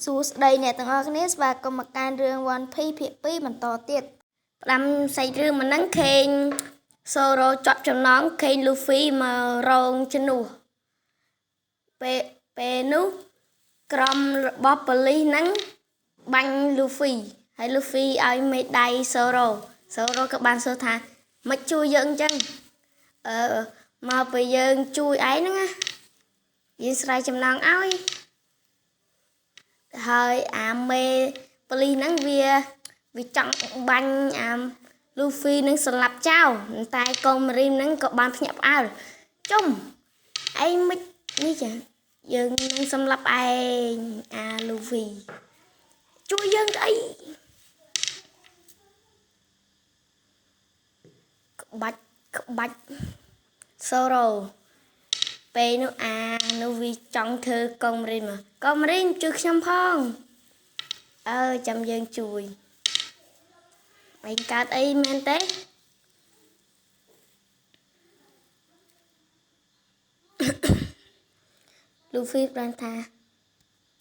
សួស្តីអ្នកទាំងអស់គ្នាស្វាគមន៍មកកាន់រឿង One Piece ភាគ2បន្តទៀតផ្ដាំសាច់រឿងមកហ្នឹងខេងសូរ៉ូជាប់ចំណងខេងលូហ្វីមករងជំនួសពេលនោះក្រុមរបស់ប៉ូលីសហ្នឹងបាញ់លូហ្វីហើយលូហ្វីឲ្យមេដៃសូរ៉ូក៏បានសួរថាមិនជួយយើងអញ្ចឹងមកពេលយើងជួយឯងហ្នឹងណាយើងស្រ័យចំណងឲ្យហើយអាមេប៉ូលីសហ្នឹងវាចង់បាញ់អាលូហ្វីនឹងស្លាប់ចោលតែកងម៉ារីនហ្នឹងក៏បានភ្ញាក់ផ្អើលជុំឯងមិននេះចាយើងនឹងសម្លាប់ឯងអាលូហ្វីជួយយើងទៅអីក្បាច់សូរ៉ូពេលនោះអានោះវាចង់ធ្វើកងម៉ារីនមកកងម៉ារីនជួយខ្ញុំផងចាំយើងជួយឯងកើតអីមែនទេលូហ្វីបានថា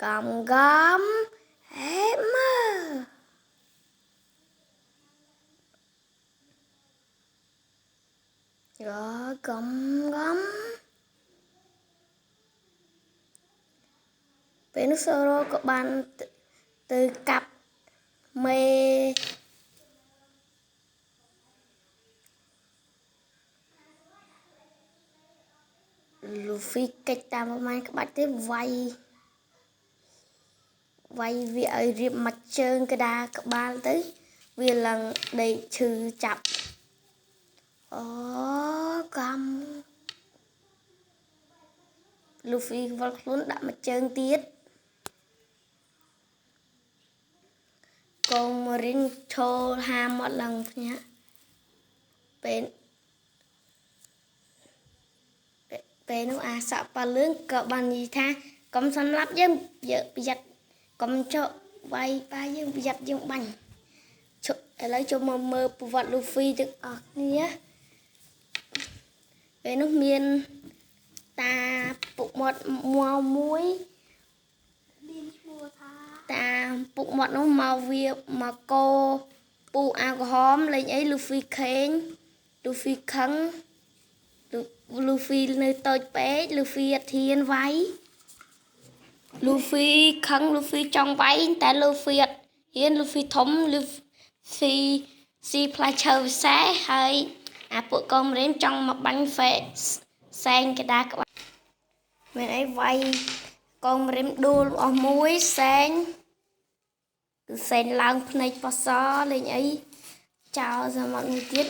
កំហេមើកំពេលនោះសូរ៉ូក៏បានទៅកាប់មេលូហ្វីកិច្ចតាមប្រមាណក្បាច់ទេវាយវាឲ្យរៀបមកជើងក្តារក្បាលទៅវាឡើងដេកឈឺចាប់កំលូហ្វីវល់ខ្លួនដាក់មកជើងទៀតកងម៉ារីនឈោហាមាត់ឡើងភ្ញាក់ពេលនោះអាសក់ប៉ាលឿងក៏បាននិយាយថាកុំសម្លាប់យើងប្រយ័ត្នកុំចុះវាយប៉ាយើងប្រយ័ត្នយើងបាញ់ឥឡូវចូលមកមើលប្រវត្តិលូហ្វីទាំងអស់គ្នាពេលនោះមានតាពុកមាត់មួយមានឈ្មោះថាតាពុកមាត់នោះមកវាមកកោពូអាក្រហមលេងអីលូហ្វីខេងលូហ្វីខឹងលូហ្វីនៅតូចពេកលូហ្វីអត់ហ៊ានវាយលូហ្វីខឹងលូហ្វីចង់វាយតែលូហ្វីអត់ហ៊ានលូហ្វីធំលូហ្វីស៊ីផ្លែឈើវិសេសហើយអាពួកកងម៉ារីនចង់មកបាញ់សែងក្តារក្បាច់មានអីវាយកងម៉ារីនដួលអស់មួយសែងគឺសែងឡើងភ្នែកបសលេងអីចោលសមត់មួយទៀត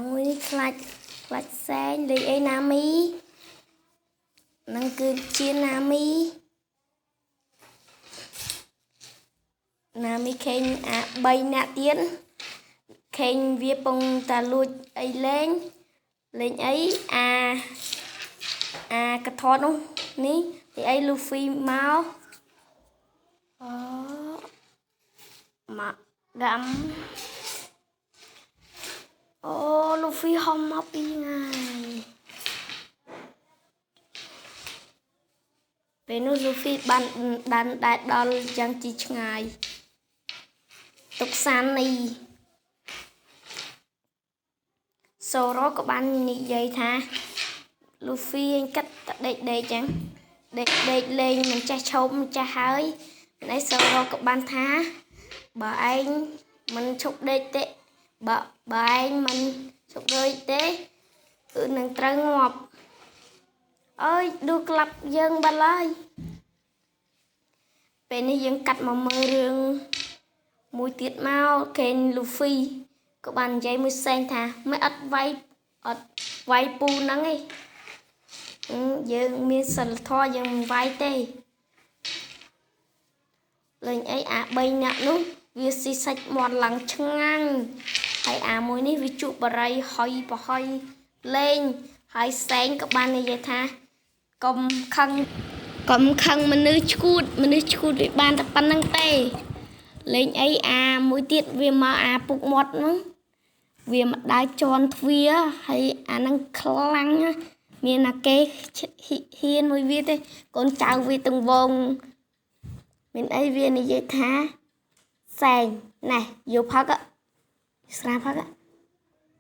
មួយនេះខ្លាច់សែងលេងអីណាមីនឹងគឺជាណាមីខេង3នាក់ទៀតខេងវាពងតាលួចអីលេងអីកថតនោះនេះទីអីលូហ្វីមកមកដាំលូហ្វីហំមកពីថ្ងៃពេលនោះលូហ្វីបានដែកដល់យ៉ាងជីឆ្ងាយទុកសានីសូរ៉ូក៏បាននិយាយថាលូហ្វីឯងកាត់ដេកចឹងដេកលេងមិនចេះឈប់មិនចេះហើយឯសូរ៉ូក៏បានថាបើឯងមិនឈប់ដេកទេបើឯងមិនឈប់ដេកទេគឺនឹងត្រូវងាប់អើយឌូក្លាប់យើងបាត់ហើយពេលនេះយើងកាត់មកមើលរឿងមួយទៀតមកខេងលូហ្វីក៏បាននិយាយមួយផ្សេងថាមិនអត់វាយពូហ្នឹងឯងយើងមានសិលធម៌យើងមិនវាយទេលេងអី3នាក់នោះវាស៊ីសាច់មាត់ឡើងឆ្ងាញ់ហើយមួយនេះវាជក់បរិយហុយប្រហុយលេងហើយសែងក៏បាននិយាយថាកុំខឹងមនុស្សឈួតវាបានតែប៉ុណ្្នឹងទេលេងអីមួយទៀតវាមកពុកមាត់ហ្នឹងវាមកដើរជន់ទ្វារហើយហ្នឹងខ្លាំង miền là kê hiên mùi viết ấy con cháu vi từng vòng miền ấy viên này dễ thá sành này vô phát ạ sàn phát ạ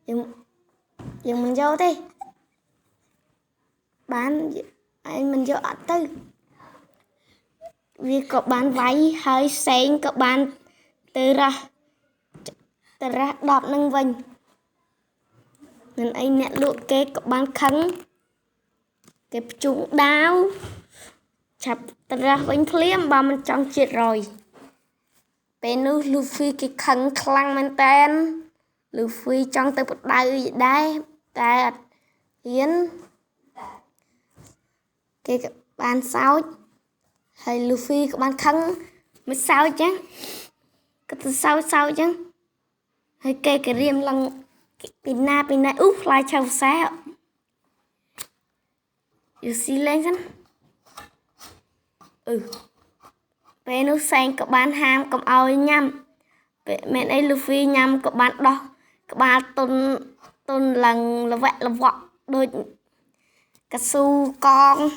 dừng mình vô đi bán anh mình vô ở tư vì có bán váy hơi xanh có bán từ ra đọt nâng vinh nên anh nè lụa kê có bán khăn cái chúng đau chập ra vinh phliếm bà mình trong chuyện rồi bên nu Luffy cái khăn khăn mình tên Luffy trong từ một đời đây ta hiến cái bàn sao hay Luffy cái bàn khăn mới sao chứ cái từ sao chứ hay cái riêng lăng bên này úp lại chào sao you see lên chứ bên nó xanh các bạn ham cầm ao nhâm mẹ ấy Luffy nhâm các bạn đó các bạn tôn lần là vậy là vọt đôi cà su con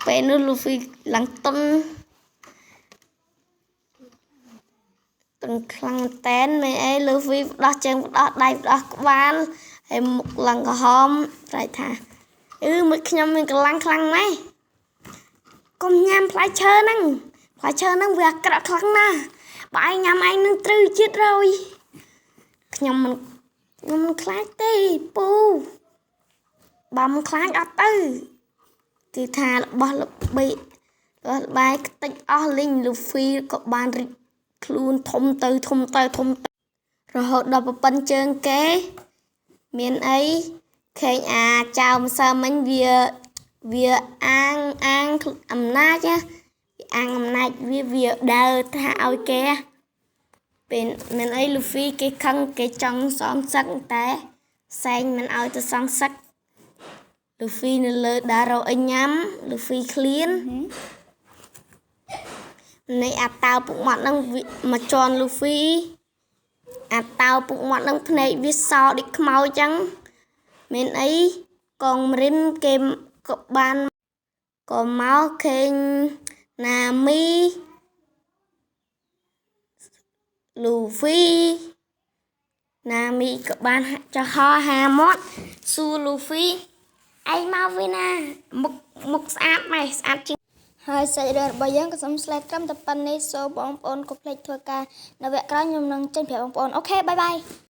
bên nó Luffy lần tôn khăn tên mẹ ấy Luffy đó chân đó đây đó các bạn hay một lần có hôm rồi thà mới nhâm mình cái khăn này con nhâm phải chơi năng việc cả khăn na bài nhâm anh nâng trừ chết rồi nhâm mình khái tê pu bầm khái ở tư thì thà bỏ bị bài tích ở linh Luffy có bàn luôn thông tư rồi họ đọc bắn chân kế miền ấy khen chào mà sao mình việc ăn ẩm nát nhá ăn ẩm nát việc đờ thảo kê bên mình ấy Luffy cái khăn cái trong son sắc té xanh mình ao từ son sắc Luffy nó lơ đá rồi anh nhắm Luffy clean này tao bụng mặt đang mà tròn Luffy tao bụng mặt đang này viết sao đi mau chăng mình ấy còn mình kem các bạn có máu khen Nami Luffy Nami các bạn cho ho hà mót su Luffy anh mau với na một sát này sát chứ hai sẽ được bây giờ có xong slide trăm tập này số bóng ôn của play thua ca nó vẽ cái nhung nâng trên phía bóng ôn ok bye bye